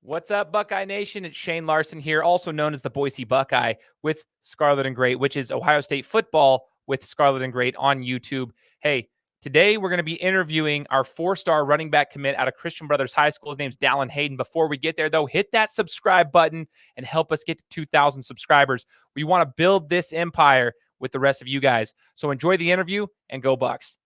What's up, Buckeye Nation? It's Shane Larson here, also known as the Boise Buckeye with Scarlet and Great, which is Ohio State football with Scarlet and Great on YouTube. Hey, today we're going to be interviewing our four-star running back commit out of Christian Brothers High School. His name's Dallan Hayden. Before we get there, though, hit that subscribe button and help us get to 2,000 subscribers. We want to build this empire with the rest of you guys. So enjoy the interview and go Bucks.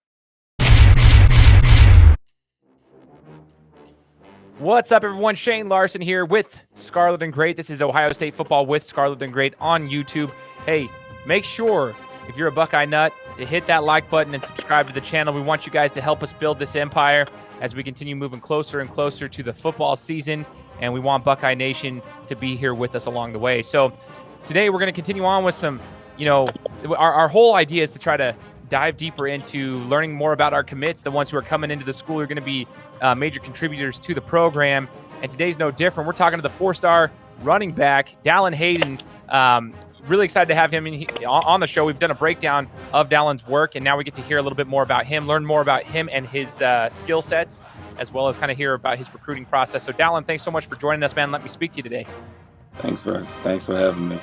What's up, everyone? Shane Larson here with Scarlet and Great. This is Ohio State football with Scarlet and Great on YouTube. Hey, make sure, if you're a Buckeye nut, to hit that like button and subscribe to the channel. We want you guys to help us build this empire as we continue moving closer and closer to the football season, and we want Buckeye Nation to be here with us along the way. So today we're going to continue on with some, our whole idea is to try to dive deeper into learning more about our commits, the ones who are coming into the school are going to be major contributors to the program. And today's no different. We're talking to the four-star running back, Dallan Hayden. Really excited to have him on the show. We've done a breakdown of Dallan's work, and now we get to hear a little bit more about him, learn more about him and his skill sets, as well as kind of hear about his recruiting process. So, Dallan, thanks so much for joining us, man. Let me speak to you today. Thanks for having me.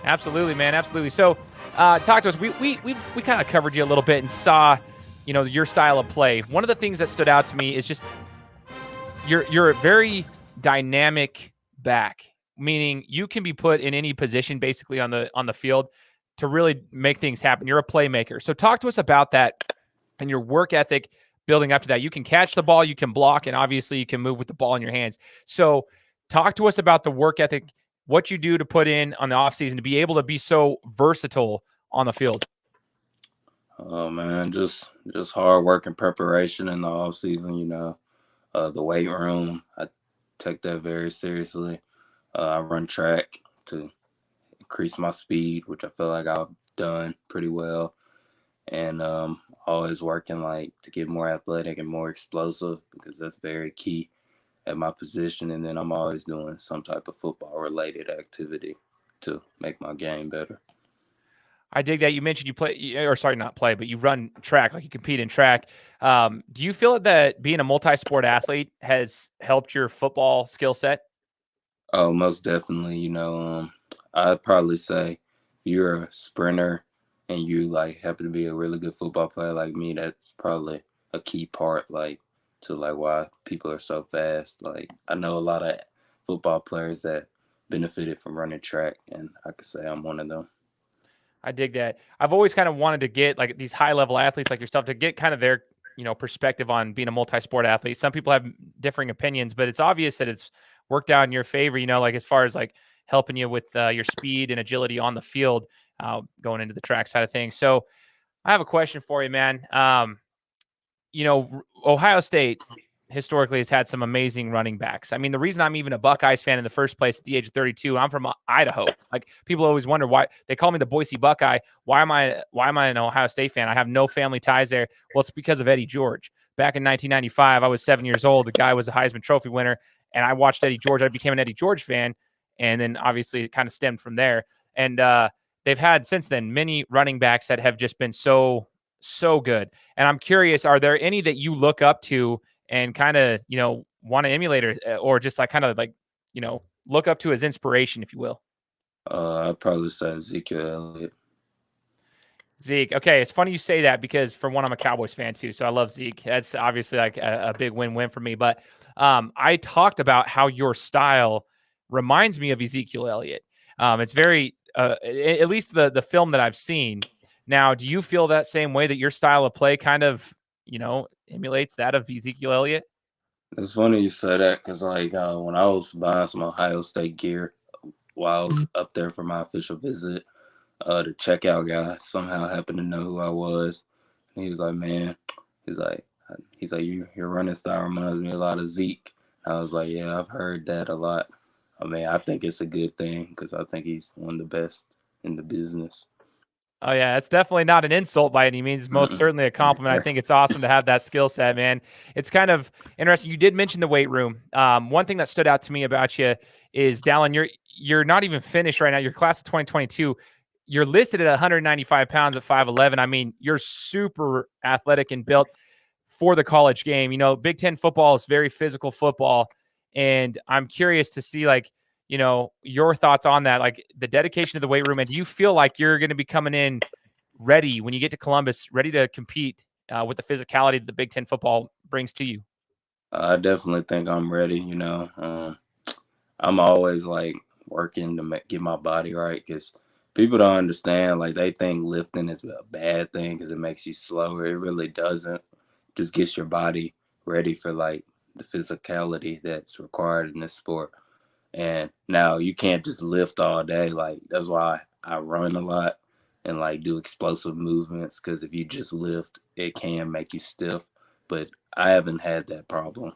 Absolutely, man. Absolutely. So, talk to us. We kind of covered you a little bit and saw, your style of play. One of the things that stood out to me is just you're a very dynamic back, meaning you can be put in any position basically on the field to really make things happen. You're a playmaker. So, talk to us about that and your work ethic building up to that. You can catch the ball, you can block, and obviously you can move with the ball in your hands. So, talk to us about the work ethic, what you do to put in on the offseason to be able to be so versatile on the field. Oh man, just hard work and preparation in the offseason, the weight room. I take that very seriously. I run track to increase my speed, which I feel like I've done pretty well. And always working to get more athletic and more explosive, because that's very key at my position. And then I'm always doing some type of football related activity to make my game better. I dig that. You mentioned you play, or sorry, not play, but you run track, like you compete in track. Do you feel that being a multi-sport athlete has helped your football skill set? Oh, most definitely. I'd probably say if you're a sprinter and you happen to be a really good football player like me, that's probably a key part to why people are so fast. I know a lot of football players that benefited from running track, and I could say I'm one of them. I dig that. I've always kind of wanted to get these high level athletes like yourself to get kind of their, perspective on being a multi-sport athlete. Some people have differing opinions, but it's obvious that it's worked out in your favor, as far as helping you with your speed and agility on the field, going into the track side of things. So I have a question for you, man. Ohio State historically has had some amazing running backs. I mean, the reason I'm even a Buckeyes fan in the first place at the age of 32, I'm from Idaho. People always wonder why they call me the Boise Buckeye. Why am I an Ohio State fan? I have no family ties there. Well, it's because of Eddie George. Back in 1995, I was 7 years old. The guy was a Heisman Trophy winner, and I watched Eddie George. I became an Eddie George fan, and then obviously it kind of stemmed from there. And they've had since then many running backs that have just been so good. And I'm curious, are there any that you look up to and kind of, want to emulate or just look up to as inspiration, if you will? I'd probably say Zeke Elliott. Zeke. Okay. It's funny you say that because for one, I'm a Cowboys fan too. So I love Zeke. That's obviously a big win-win for me. But I talked about how your style reminds me of Ezekiel Elliott. It's very, at least the film that I've seen. Now, do you feel that same way, that your style of play kind of, emulates that of Ezekiel Elliott? It's funny you say that because, when I was buying some Ohio State gear while I was up there for my official visit, the checkout guy somehow happened to know who I was. And he was like, man, he's like, your running style reminds me a lot of Zeke. And I was like, yeah, I've heard that a lot. I mean, I think it's a good thing because I think he's one of the best in the business. Oh, yeah, it's definitely not an insult by any means. Most certainly a compliment. I think it's awesome to have that skill set, man. It's kind of interesting. You did mention the weight room. One thing that stood out to me about you is, Dallan, you're not even finished right now. Your class of 2022, you're listed at 195 pounds at 5'11". I mean, you're super athletic and built for the college game. Big Ten football is very physical football. And I'm curious to see, like, your thoughts on that, like the dedication to the weight room. And do you feel like you're going to be coming in ready when you get to Columbus, ready to compete with the physicality that the Big Ten football brings to you? I definitely think I'm ready. I'm always like working to get my body right because people don't understand. Like they think lifting is a bad thing because it makes you slower. It really doesn't. Just gets your body ready for like the physicality that's required in this sport. And now you can't just lift all day. Like that's why I run a lot and like do explosive movements because if you just lift, it can make you stiff. But I haven't had that problem.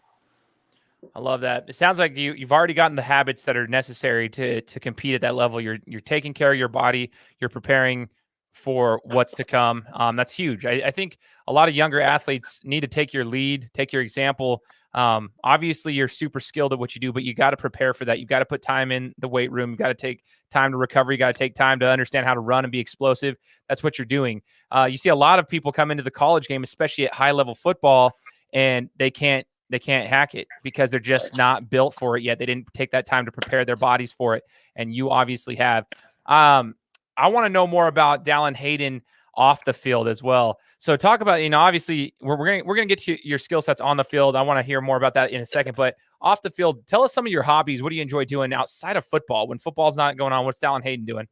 I love that. It sounds like you've already gotten the habits that are necessary to compete at that level. You're taking care of your body. You're preparing for what's to come. That's huge. I think a lot of younger athletes need to take your lead, take your example. Obviously, you're super skilled at what you do, but you got to prepare for that. You've got to put time in the weight room. You got to take time to recover. You got to take time to understand how to run and be explosive. That's what you're doing. You see a lot of people come into the college game, especially at high level football, and they can't hack it because they're just not built for it yet. They didn't take that time to prepare their bodies for it. And you obviously have. I want to know more about Dallan Hayden off the field as well. So talk about, obviously we're going to get to your skill sets on the field. I want to hear more about that in a second, but off the field, tell us some of your hobbies. What do you enjoy doing outside of football? When football's not going on, what's Dallan Hayden doing?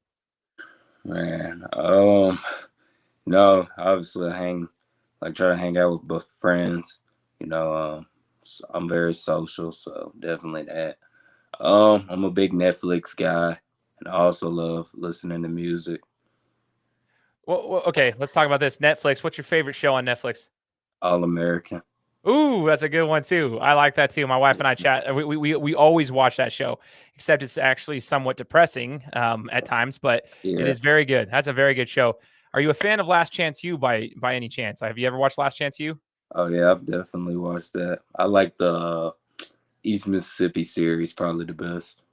Man, no, obviously try to hang out with both friends. So I'm very social, so definitely that. I'm a big Netflix guy, and I also love listening to music. Well, okay, let's talk about this. Netflix. What's your favorite show on Netflix? All American. Ooh, that's a good one too. I like that too. My wife and I chat. We always watch that show, except it's actually somewhat depressing at times, but it is very good. That's a very good show. Are you a fan of Last Chance U by any chance? Have you ever watched Last Chance U? Oh yeah, I've definitely watched that. I like the East Mississippi series, probably the best.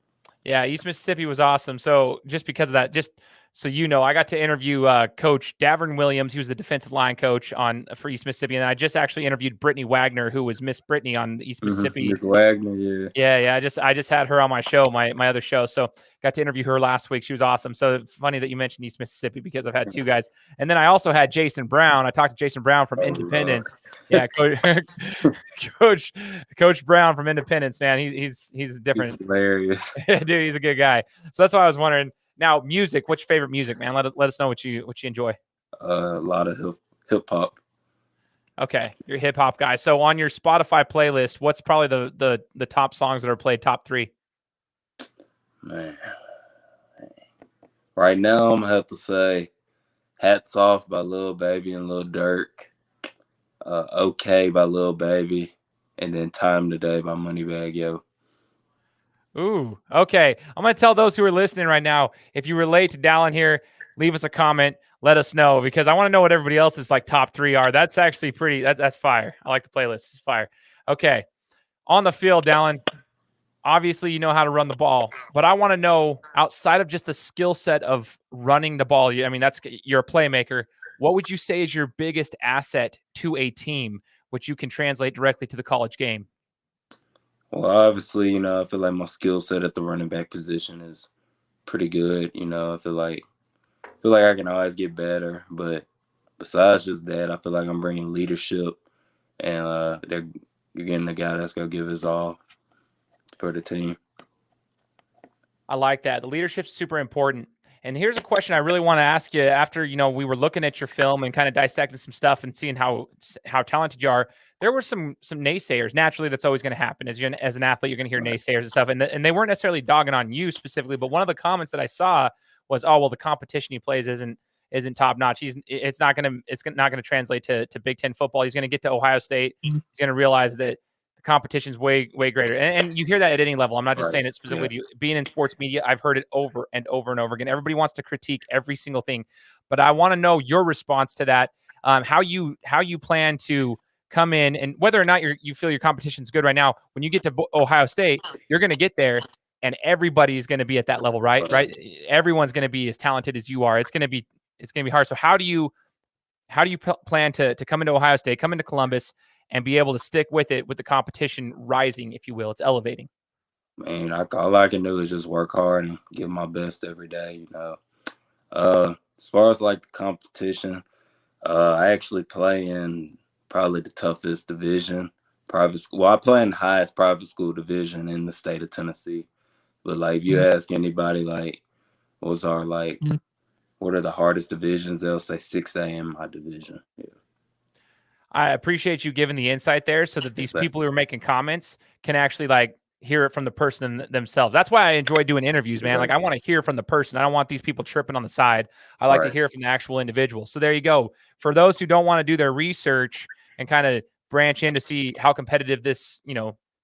Yeah, East Mississippi was awesome. So just because of that, just so I got to interview Coach Davern Williams. He was the defensive line coach for East Mississippi, and I just actually interviewed Brittany Wagner, who was Miss Brittany on East Mississippi. Miss Wagner, yeah. Yeah. I just had her on my show, my other show. So got to interview her last week. She was awesome. So funny that you mentioned East Mississippi because I've had two guys, and then I also had Jason Brown. I talked to Jason Brown from Independence. Yeah, Coach Brown from Independence. Man, he's different. He's hilarious. Dude, he's a good guy. So that's why I was wondering. Now, music. What's your favorite music, man? Let us know what you enjoy. A lot of hip hop. Okay, you're a hip hop guy. So on your Spotify playlist, what's probably the top songs that are played? Top 3. Man, right now I'm gonna have to say "Hats Off" by Lil Baby and Lil Durk, "Okay" by Lil Baby, and then "Time Today" by Moneybagg Yo. Ooh, okay. I'm going to tell those who are listening right now, if you relate to Dallan here, leave us a comment. Let us know because I want to know what everybody else's like top 3 are. That's actually that's fire. I like the playlist. It's fire. Okay. On the field, Dallan, obviously you know how to run the ball, but I want to know outside of just the skill set of running the ball. I mean, you're a playmaker. What would you say is your biggest asset to a team, which you can translate directly to the college game? Well, obviously, I feel like my skill set at the running back position is pretty good. I feel like I can always get better. But besides just that, I feel like I'm bringing leadership, and you're getting the guy that's gonna give his all for the team. I like that. The leadership's super important. And here's a question I really want to ask you after, we were looking at your film and kind of dissecting some stuff and seeing how talented you are. There were some naysayers. Naturally, that's always going to happen. As an athlete, you're going to hear naysayers and stuff. And they weren't necessarily dogging on you specifically, but one of the comments that I saw was, "Oh, well, the competition he plays isn't top notch. It's not going to translate to Big Ten football. He's going to get to Ohio State. He's going to realize that the competition's way greater." And you hear that at any level. I'm not just saying it specifically to you. Being in sports media, I've heard it over and over and over again. Everybody wants to critique every single thing, but I want to know your response to that. How you plan to come in, and whether or not you feel your competition's good right now. When you get to Ohio State, you're going to get there, and everybody's going to be at that level, right? Everyone's going to be as talented as you are. It's going to be hard. So how do you plan to come into Ohio State, come into Columbus, and be able to stick with it with the competition rising, if you will? It's elevating. Man, all I can do is just work hard and give my best every day. As far as like the competition, I actually play in probably the toughest division, private school. Well, I play in the highest private school division in the state of Tennessee. But like, if you ask anybody, like, what's our like, what are the hardest divisions? They'll say 6A in my division. Yeah. I appreciate you giving the insight there so that these people who are making comments can actually like hear it from the person themselves. That's why I enjoy doing interviews, man. Like I want to hear from the person. I don't want these people tripping on the side. I like to hear from the actual individual. So there you go. For those who don't want to do their research and kind of branch in to see how competitive this,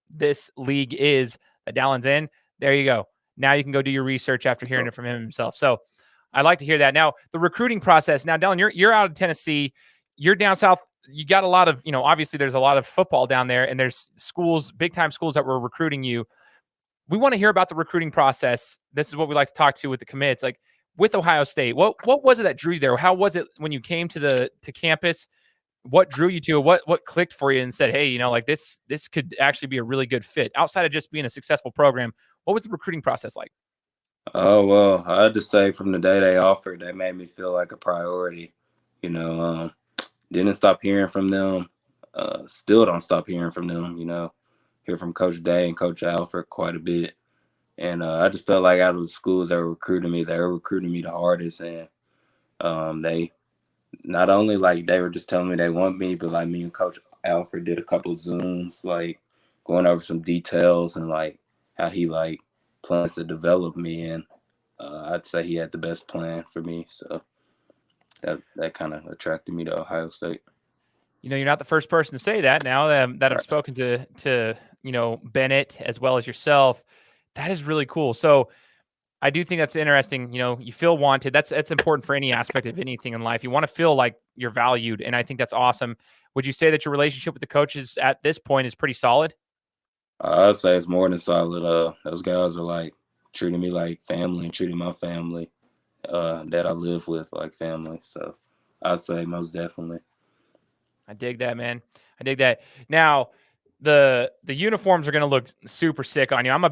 this league is that Dallan's in, there you go. Now you can go do your research after hearing it from him himself. So I like to hear that. Now, the recruiting process. Now, Dallan, you're out of Tennessee. You're down south. You got a lot of, obviously there's a lot of football down there, and there's schools, big time schools that were recruiting you. We want to hear about the recruiting process. This is what we like to talk to with the commits, like with Ohio State. What was it that drew you there? How was it when you came to campus? What drew you to it? What clicked for you and said, hey, like this could actually be a really good fit outside of just being a successful program? What was the recruiting process like? Oh, well, I had to say from the day they offered, they made me feel like a priority. Didn't stop hearing from them. Still don't stop hearing from them, hear from Coach Day and Coach Alfred quite a bit. And I just felt like out of the schools that were recruiting me, they were recruiting me the hardest. And they not only like they were just telling me they want me, but like me and Coach Alfred did a couple of Zooms, like going over some details and like how he like plans to develop me. And I'd say he had the best plan for me. So that kind of attracted me to Ohio State. You're not the first person to say that now that I've spoken to Bennett as well as yourself. That is really cool. So I do think that's interesting. You feel wanted. That's important for any aspect of anything in life. You want to feel like you're valued. And I think that's awesome. Would you say that your relationship with the coaches at this point is pretty solid? I'd say it's more than solid. Those guys are like treating me like family and treating my family that I live with like family. So I'd say most definitely. I dig that, man. I dig that. Now, the uniforms are going to look super sick on you. I'm a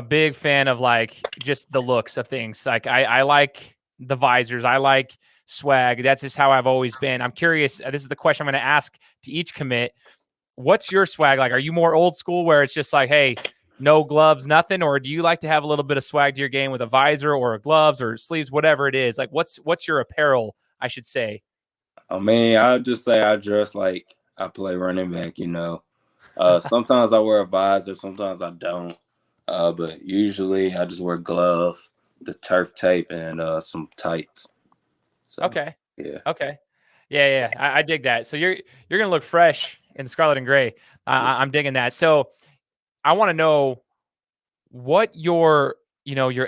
big fan of like just the looks of things. Like I like the visors. I like swag. That's just how I've always been. I'm curious. This is the question I'm going to ask to each commit. What's your swag like? Are you more old school where it's just like, hey, no gloves, nothing? Or do you like to have a little bit of swag to your game with a visor or gloves or sleeves, whatever it is? Like what's your apparel, I should say? I mean, I'll just say I dress like I play running back, Sometimes I wear a visor, sometimes I don't. But usually I just wear gloves, the turf tape, and some tights. So, Okay. Yeah. Okay. Yeah. I dig that. So you're gonna look fresh in the scarlet and gray. I'm digging that. So I want to know what your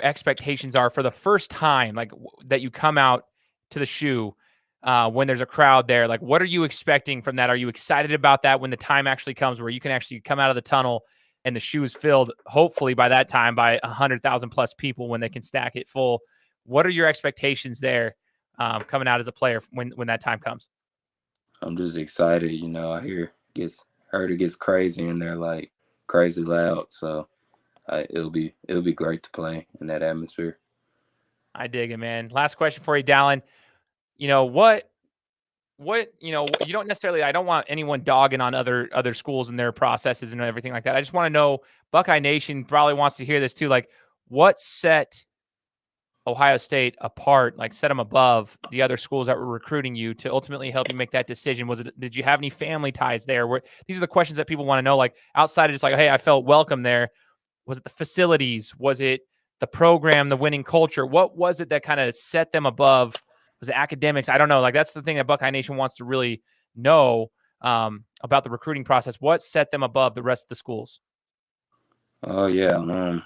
expectations are for the first time, like that you come out to the shoe when there's a crowd there. Like, what are you expecting from that? Are you excited about that when the time actually comes where you can actually come out of the tunnel and the shoe is filled, hopefully by that time by 100,000 plus people when they can stack it full? What are your expectations there coming out as a player when that time comes? I'm just excited, I heard it gets crazy in there, like crazy loud. So it'll be great to play in that atmosphere. I dig it, man. Last question for you, Dallan. What you don't necessarily, I don't want anyone dogging on other schools and their processes and everything like that. I just want to know, Buckeye Nation probably wants to hear this too. Like, what set Ohio State apart, like set them above the other schools that were recruiting you to ultimately help you make that decision? Did you have any family ties there? These are the questions that people want to know, like outside of just like, hey, I felt welcome there. Was it the facilities? Was it the program, the winning culture? What was it that kind of set them above? Was it academics? I don't know. Like, that's the thing that Buckeye Nation wants to really know about the recruiting process. What set them above the rest of the schools? Oh, yeah.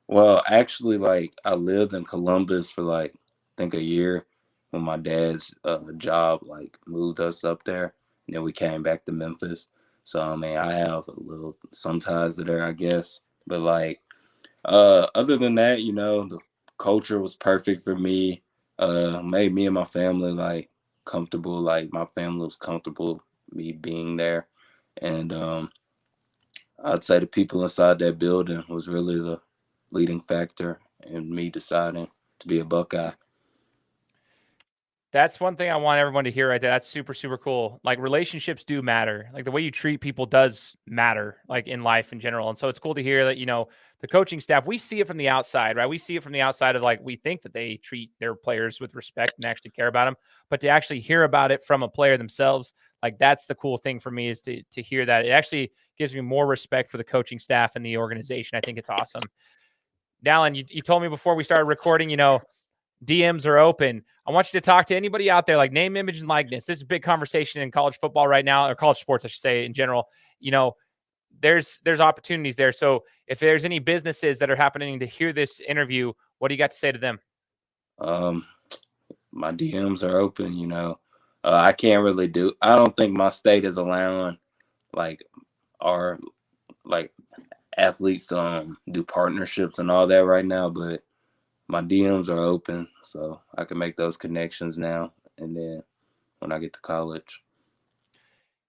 Well, actually, like, I lived in Columbus for like, I think a year when my dad's job like moved us up there. And then we came back to Memphis. So, I mean, I have some ties to there, I guess. But like, other than that, the culture was perfect for me. Made me and my family like comfortable. Like my family was comfortable me being there, and I'd say the people inside that building was really the leading factor in me deciding to be a Buckeye. That's one thing I want everyone to hear right there. That's super, super cool. Like relationships do matter. Like the way you treat people does matter, like in life in general. And so it's cool to hear that, the coaching staff, we see it from the outside, right? We see it from the outside of like, we think that they treat their players with respect and actually care about them, but to actually hear about it from a player themselves, like that's the cool thing for me is to hear that. It actually gives me more respect for the coaching staff and the organization. I think it's awesome. Dallan, you told me before we started recording, DMs are open. I want you to talk to anybody out there, like name, image, and likeness. This is a big conversation in college football right now, or college sports, I should say, in general. There's opportunities there. So if there's any businesses that are happening to hear this interview, what do you got to say to them? My DMs are open. I can't really I don't think my state is allowing our athletes to do partnerships and all that right now, but my DMs are open, so I can make those connections now and then when I get to college.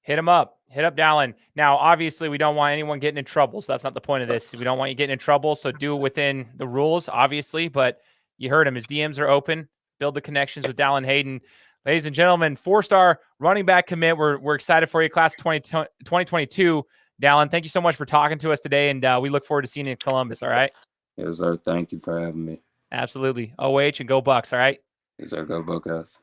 Hit him up. Hit up Dallan. Now, obviously, we don't want anyone getting in trouble, so that's not the point of this. We don't want you getting in trouble, so do it within the rules, obviously, but you heard him. His DMs are open. Build the connections with Dallan Hayden. Ladies and gentlemen, 4-star running back commit. We're excited for you, class 2022. Dallan, thank you so much for talking to us today, and we look forward to seeing you in Columbus, all right? Yes, sir. Thank you for having me. Absolutely. OH and go Bucks, all right? Yes, sir. Go Buckeyes.